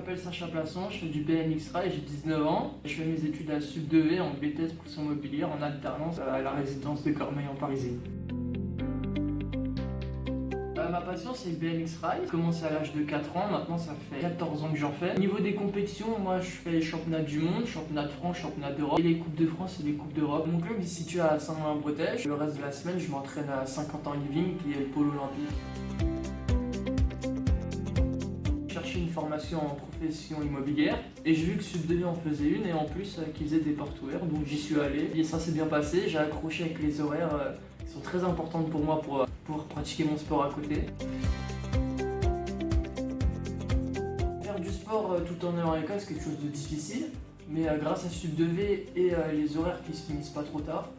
m'appelle Sacha Plasson, je fais du BMX Rail, j'ai 19 ans. Je fais mes études à Sub 2V en BTS Production Mobilière en alternance à la résidence de Cormeilles en Parisie. Ma passion c'est le BMX Rail. J'ai commencé à l'âge de 4 ans, maintenant ça fait 14 ans que j'en fais. Au niveau des compétitions, moi je fais les championnats du monde, championnat de France, championnat d'Europe, et les coupes de France et les coupes d'Europe. Mon club est situé à Saint-Marin-Bretèche. Le reste de la semaine, je m'entraîne à Saint-Quentin Living, qui est le pôle olympique. J'ai cherché une formation en profession immobilière et j'ai vu que Sub 2V en faisait une et en plus qu'ils faisaient des porte-ouverts, donc j'y suis allé et ça s'est bien passé. J'ai accroché avec les horaires qui sont très importantes pour moi pour pouvoir pratiquer mon sport à côté. Faire du sport tout en allant à l'école, c'est quelque chose de difficile, mais grâce à Sub 2V et les horaires qui se finissent pas trop tard,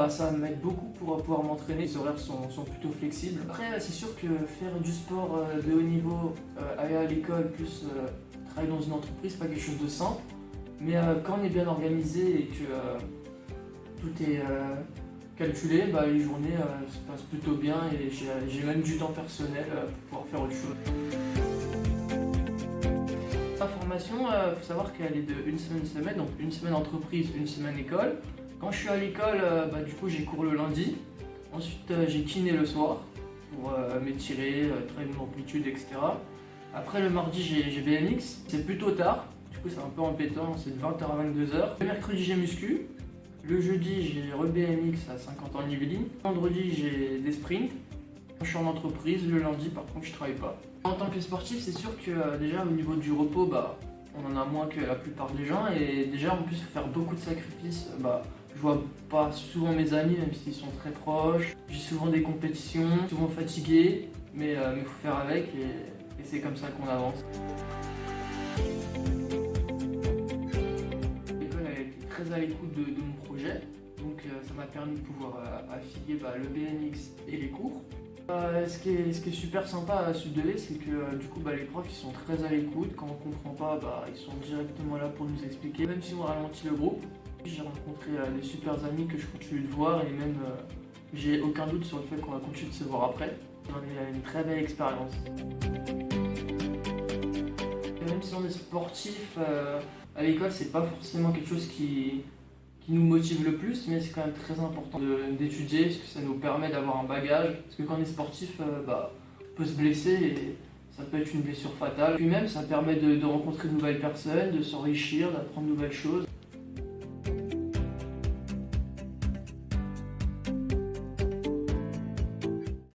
ça m'aide beaucoup pour pouvoir m'entraîner. Les horaires sont plutôt flexibles. Après, c'est sûr que faire du sport de haut niveau, aller à l'école, plus travailler dans une entreprise, c'est pas quelque chose de simple. Mais quand on est bien organisé et que tout est calculé, les journées se passent plutôt bien et j'ai même du temps personnel pour pouvoir faire autre chose. Ma formation, il faut savoir qu'elle est de une semaine, donc une semaine entreprise, une semaine école. Quand je suis à l'école, du coup j'ai cours le lundi. Ensuite j'ai kiné le soir pour m'étirer, travailler mon amplitude, etc. Après le mardi j'ai BMX, c'est plutôt tard, du coup c'est un peu embêtant, c'est de 20h à 22h. Le mercredi j'ai muscu. Le jeudi j'ai re-BMX à 50 ans Yvelines. Vendredi j'ai des sprints. Quand je suis en entreprise, le lundi par contre je travaille pas. En tant que sportif, c'est sûr que déjà au niveau du repos, on en a moins que la plupart des gens et déjà en plus il faut faire beaucoup de sacrifices. Je vois pas souvent mes amis même s'ils sont très proches. J'ai souvent des compétitions, souvent fatigué, mais il faut faire avec et c'est comme ça qu'on avance. L'école a été très à l'écoute de mon projet, donc ça m'a permis de pouvoir affilier le BMX et les cours. Ce qui est super sympa à Sub 2V, c'est que du coup les profs ils sont très à l'écoute. Quand on comprend pas, ils sont directement là pour nous expliquer. Même si on ralentit le groupe, j'ai rencontré des super amis que je continue de voir et même j'ai aucun doute sur le fait qu'on va continuer de se voir après. J'en ai une très belle expérience. Et même si on est sportif, à l'école c'est pas forcément quelque chose qui nous motive le plus, mais c'est quand même très important d'étudier parce que ça nous permet d'avoir un bagage. Parce que quand on est sportif, on peut se blesser et ça peut être une blessure fatale. Puis même, ça permet de rencontrer de nouvelles personnes, de s'enrichir, d'apprendre de nouvelles choses.